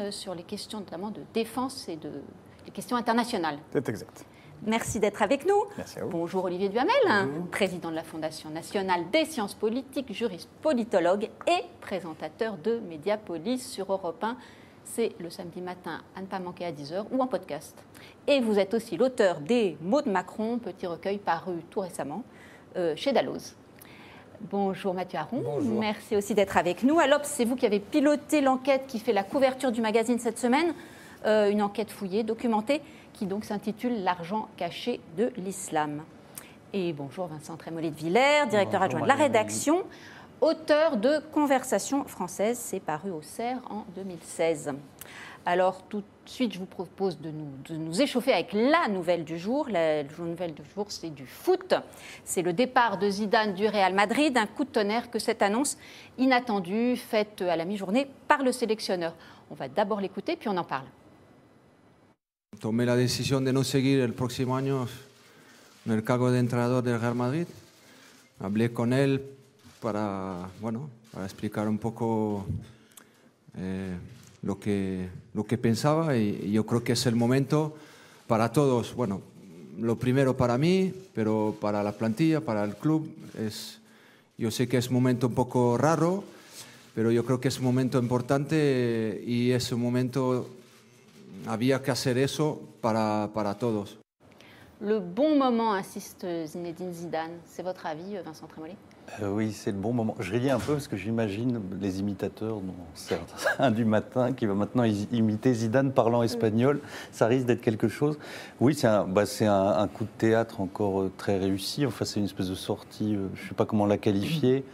semaine sur les questions notamment de défense et les questions internationales. C'est exact. Merci d'être avec nous. Merci à vous. Bonjour Olivier Duhamel, président de la Fondation nationale des sciences politiques, juriste politologue et présentateur de Mediapolis sur Europe 1. C'est le samedi matin à ne pas manquer à 10h ou en podcast. Et vous êtes aussi l'auteur des Mots de Macron, petit recueil paru tout récemment chez Dalloz. Bonjour Mathieu Aron. Bonjour. Merci aussi d'être avec nous. À l'Obs, c'est vous qui avez piloté l'enquête qui fait la couverture du magazine cette semaine. Une enquête fouillée, documentée, qui donc s'intitule « L'argent caché de l'islam ». Et bonjour Vincent Trémollet de Villers, directeur adjoint de la rédaction, auteur de Conversations françaises, c'est paru au CERF en 2016. Alors tout de suite, je vous propose de nous échauffer avec la nouvelle du jour. La nouvelle du jour, c'est du foot. C'est le départ de Zidane du Real Madrid, un coup de tonnerre que cette annonce inattendue, faite à la mi-journée par le sélectionneur. On va d'abord l'écouter, puis on en parle. Tomé la decisión de no seguir el próximo año en el cargo de entrenador del Real Madrid. Hablé con él para explicar un poco lo que pensaba y yo creo que es el momento para todos. Bueno, lo primero para mí, pero para la plantilla, para el club. Yo sé que es un momento un poco raro, pero yo creo que es un momento importante y es un momento... Había que hacer eso para todos. Le bon moment, insiste Zinedine Zidane. C'est votre avis, Vincent Trémollet ? Oui, c'est le bon moment. Je riais un peu parce que j'imagine les imitateurs, certains du matin, qui va maintenant imiter Zidane parlant espagnol. Ça risque d'être quelque chose. Oui, c'est un coup de théâtre encore très réussi. Enfin, c'est une espèce de sortie, je ne sais pas comment la qualifier.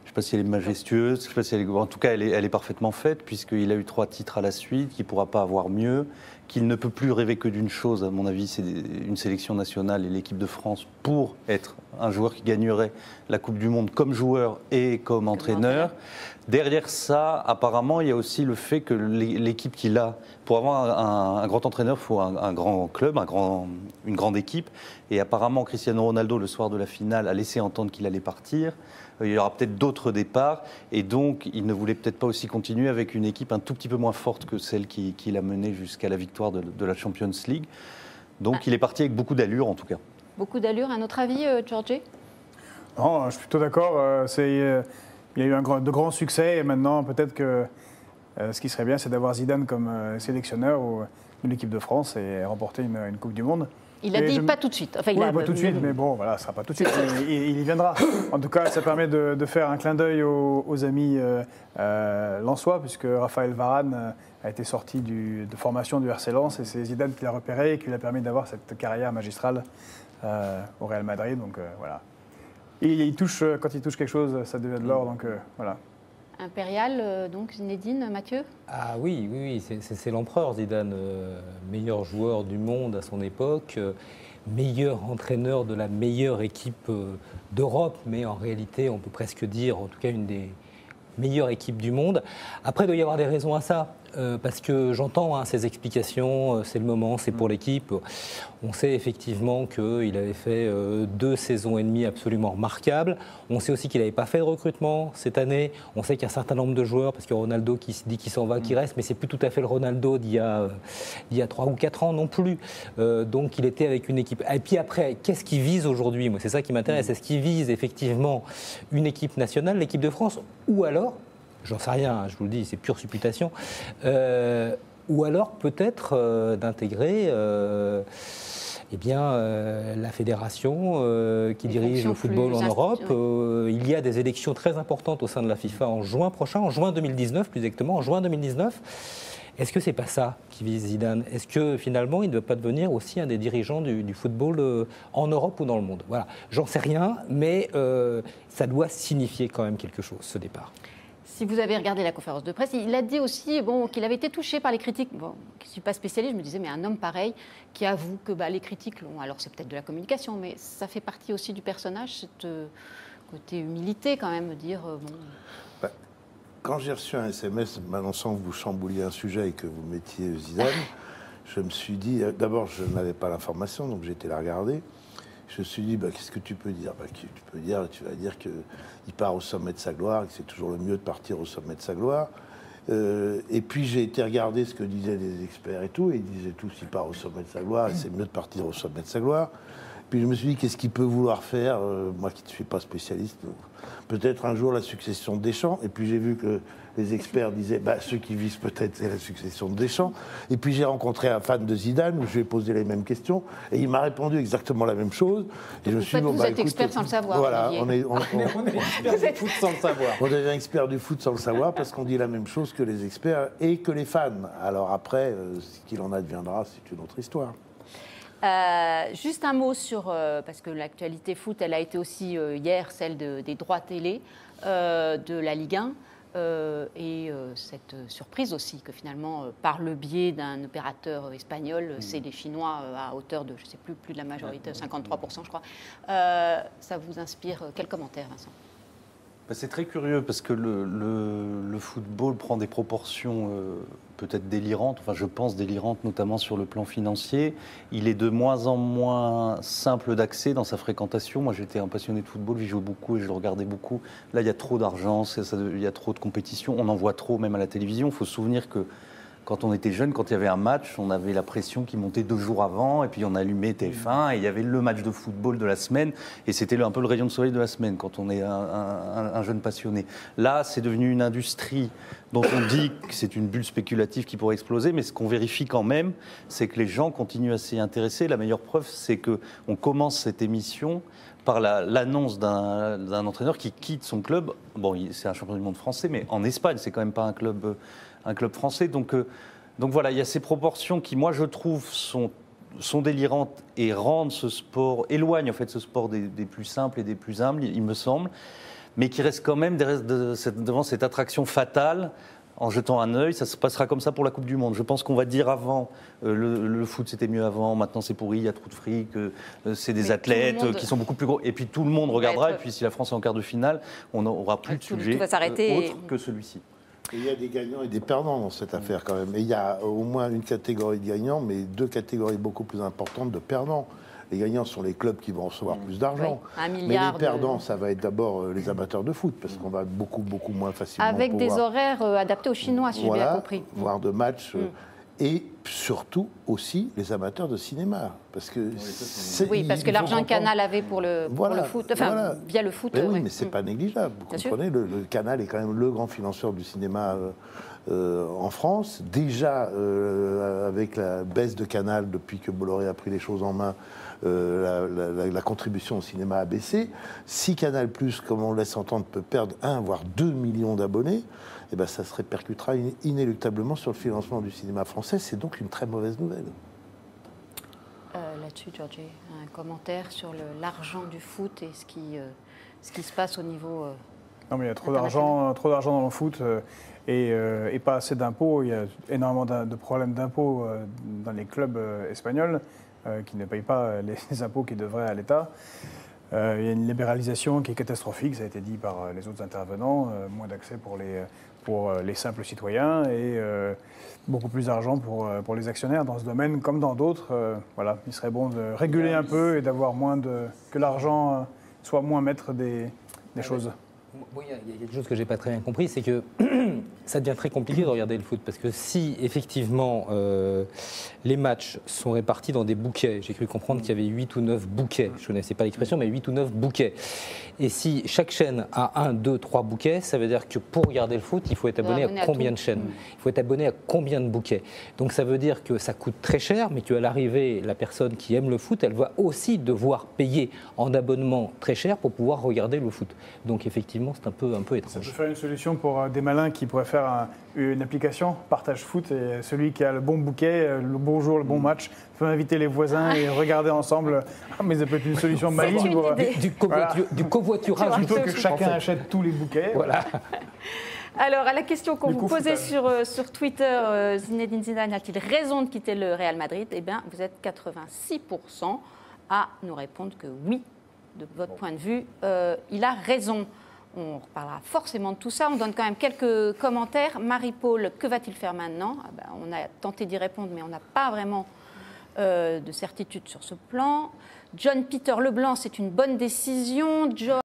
Je ne sais pas si elle est majestueuse, je sais pas si en tout cas elle est parfaitement faite puisqu'il a eu 3 titres à la suite, qu'il ne pourra pas avoir mieux, qu'il ne peut plus rêver que d'une chose, à mon avis, c'est une sélection nationale et l'équipe de France pour être un joueur qui gagnerait la Coupe du Monde comme joueur et comme entraîneur. Derrière ça, apparemment, il y a aussi le fait que l'équipe qu'il a, pour avoir un grand entraîneur, il faut un grand club, une grande équipe. Et apparemment, Cristiano Ronaldo, le soir de la finale, a laissé entendre qu'il allait partir. Il y aura peut-être d'autres départs. Et donc, il ne voulait peut-être pas aussi continuer avec une équipe un tout petit peu moins forte que celle qui l'a mené jusqu'à la victoire de la Champions League. Donc, il est parti avec beaucoup d'allure, en tout cas. Beaucoup d'allure. Un autre avis, Giorgi ? Non, je suis plutôt d'accord. Il y a eu de grands succès et maintenant, peut-être que ce qui serait bien, c'est d'avoir Zidane comme sélectionneur de l'équipe de France et remporter une Coupe du Monde. Il a dit pas tout de suite. Enfin, pas tout de suite, mais bon, voilà, ce ne sera pas tout de suite. Il y viendra. En tout cas, ça permet de faire un clin d'œil aux amis lensois, puisque Raphaël Varane a été sorti de formation du RC Lens et c'est Zidane qui l'a repéré et qui lui a permis d'avoir cette carrière magistrale au Real Madrid. Donc voilà. Et quand il touche quelque chose, ça devient de l'or. Donc voilà. Impérial, donc Zinedine, Mathieu ? Ah oui, c'est l'empereur Zidane, meilleur joueur du monde à son époque, meilleur entraîneur de la meilleure équipe d'Europe, mais en réalité, on peut presque dire, en tout cas, une des meilleures équipes du monde. Après, il doit y avoir des raisons à ça. Parce que j'entends ces explications, c'est le moment, c'est pour l'équipe. On sait effectivement qu'il avait fait 2 saisons et demie absolument remarquables. On sait aussi qu'il n'avait pas fait de recrutement cette année. On sait qu'il y a un certain nombre de joueurs, parce que Ronaldo qui se dit qu'il s'en va, qui reste, mais c'est plus tout à fait le Ronaldo d'il y a 3 ou 4 ans non plus. Donc il était avec une équipe. Et puis après, qu'est-ce qu'il vise aujourd'hui ? Moi, c'est ça qui m'intéresse. Est-ce qu'il vise effectivement une équipe nationale, l'équipe de France, ou alors, j'en sais rien, je vous le dis, c'est pure supputation. Ou alors peut-être d'intégrer la fédération qui dirige le football en Europe. Il y a des élections très importantes au sein de la FIFA en juin prochain, en juin 2019 plus exactement, en juin 2019. Est-ce que c'est pas ça qui vise Zidane ? Est-ce que finalement il ne doit pas devenir aussi un des dirigeants du football en Europe ou dans le monde ? Voilà, j'en sais rien, mais ça doit signifier quand même quelque chose, ce départ. Si vous avez regardé la conférence de presse, il a dit aussi qu'il avait été touché par les critiques. Bon, je ne suis pas spécialiste, je me disais, mais un homme pareil qui avoue que les critiques l'ont. Alors c'est peut-être de la communication, mais ça fait partie aussi du personnage, cette côté humilité quand même, dire Quand j'ai reçu un SMS m'annonçant que vous chambouliez un sujet et que vous mettiez Zidane, je me suis dit, d'abord je n'avais pas l'information, donc j'ai été la regarder. Je me suis dit, qu'est-ce que tu peux dire ? Tu vas dire qu'il part au sommet de sa gloire, que c'est toujours le mieux de partir au sommet de sa gloire. Et puis j'ai été regarder ce que disaient les experts et tout, et ils disaient tous il part au sommet de sa gloire, et c'est mieux de partir au sommet de sa gloire. Puis je me suis dit, qu'est-ce qu'il peut vouloir faire, moi qui ne suis pas spécialiste, peut-être un jour la succession de Deschamps. Et puis j'ai vu que les experts disaient, ceux qui visent peut-être c'est la succession de Deschamps. Et puis j'ai rencontré un fan de Zidane, où je lui ai posé les mêmes questions, et il m'a répondu exactement la même chose. Et je me suis dit, vous êtes expert sans le savoir. Voilà, on est expert du foot sans le savoir. On devient expert du foot sans le savoir, parce qu'on dit la même chose que les experts et que les fans. Alors après, ce qu'il en adviendra, c'est une autre histoire. Juste un mot sur, parce que l'actualité foot, elle a été aussi hier celle des droits télé de la Ligue 1 et cette surprise aussi que finalement, par le biais d'un opérateur espagnol, c'est les Chinois à hauteur de, je ne sais plus de la majorité, 53% je crois. Ça vous inspire quel commentaire, Vincent ? C'est très curieux parce que le football prend des proportions peut-être délirantes, enfin je pense délirantes, notamment sur le plan financier. Il est de moins en moins simple d'accès dans sa fréquentation. Moi j'étais un passionné de football, j'y jouais beaucoup et je le regardais beaucoup. Là il y a trop d'argent, il y a trop de compétition, on en voit trop même à la télévision. Il faut se souvenir que quand on était jeune, quand il y avait un match, on avait la pression qui montait 2 jours avant, et puis on allumait TF1, et il y avait le match de football de la semaine, et c'était un peu le rayon de soleil de la semaine, quand on est un jeune passionné. Là, c'est devenu une industrie dont on dit que c'est une bulle spéculative qui pourrait exploser, mais ce qu'on vérifie quand même, c'est que les gens continuent à s'y intéresser. La meilleure preuve, c'est qu'on commence cette émission par l'annonce d'un entraîneur qui quitte son club. Bon, c'est un champion du monde français, mais en Espagne, c'est quand même pas un club français. Donc voilà, il y a ces proportions qui, moi, je trouve, sont délirantes et rendent ce sport, éloignent en fait ce sport des plus simples et des plus humbles, il me semble, mais qui reste quand même devant cette attraction fatale. En jetant un œil, ça se passera comme ça pour la Coupe du Monde. Je pense qu'on va dire avant, le foot c'était mieux avant, maintenant c'est pourri, il y a trop de fric, c'est des athlètes qui sont beaucoup plus gros. Et puis tout le monde regardera, et puis si la France est en quart de finale, on n'aura plus de sujet autre que celui-ci. Et il y a des gagnants et des perdants dans cette affaire quand même. Et il y a au moins une catégorie de gagnants, mais 2 catégories beaucoup plus importantes de perdants. Les gagnants sont les clubs qui vont recevoir plus d'argent. Oui, 1 mais milliard les perdants, ça va être d'abord les amateurs de foot, parce qu'on va beaucoup moins facilement avec des horaires adaptés aux Chinois, si j'ai bien compris. Voir de matchs. Et surtout aussi les amateurs de cinéma. Parce que parce que l'argent que Canal avait pour le foot, via le foot. Oui, mais ce n'est pas négligeable. Vous comprenez, le Canal est quand même le grand financeur du cinéma en France. Déjà, avec la baisse de Canal, depuis que Bolloré a pris les choses en main, la contribution au cinéma a baissé. Si Canal+, comme on laisse entendre, peut perdre 1 voire 2 millions d'abonnés, eh ben, ça se répercutera inéluctablement sur le financement du cinéma français. C'est donc une très mauvaise nouvelle. Là-dessus, Georgie, un commentaire sur l'argent du foot et ce qui se passe au niveau... Non, mais il y a trop d'argent dans le foot et pas assez d'impôts. Il y a énormément de problèmes d'impôts dans les clubs espagnols qui ne payent pas les impôts qu'ils devraient à l'État. Il y a une libéralisation qui est catastrophique, ça a été dit par les autres intervenants, moins d'accès pour les simples citoyens et beaucoup plus d'argent pour les actionnaires dans ce domaine comme dans d'autres. Voilà, il serait bon de réguler un peu et d'avoir que l'argent soit moins maître des choses. Oui, il y a quelque chose que je n'ai pas très bien compris, c'est que ça devient très compliqué de regarder le foot, parce que si effectivement les matchs sont répartis dans des bouquets, j'ai cru comprendre qu'il y avait 8 ou 9 bouquets, je ne connaissais pas l'expression, mais 8 ou 9 bouquets, et si chaque chaîne a 1, 2, 3 bouquets, ça veut dire que pour regarder le foot, il faut être abonné à combien de chaînes, il faut être abonné à combien de bouquets. Donc ça veut dire que ça coûte très cher, mais qu'à l'arrivée, la personne qui aime le foot, elle va aussi devoir payer en abonnement très cher pour pouvoir regarder le foot. Donc effectivement, c'est un peu étrange. Ça peut faire une solution pour des malins qui pourraient faire une application partage foot et celui qui a le bon bouquet, le bon jour, le bon match, peut inviter les voisins et regarder ensemble. Mais ça peut être une solution maligne pour du covoiturage. Plutôt que chacun achète tous les bouquets. Voilà. Alors, à la question qu'on vous posait sur Twitter, Zinedine Zidane a-t-il raison de quitter le Real Madrid ? Eh bien, vous êtes 86% à nous répondre que oui, de votre point de vue, il a raison. On reparlera forcément de tout ça. On donne quand même quelques commentaires. Marie-Paul, que va-t-il faire maintenant ? On a tenté d'y répondre, mais on n'a pas vraiment de certitude sur ce plan. John Peter Leblanc, c'est une bonne décision.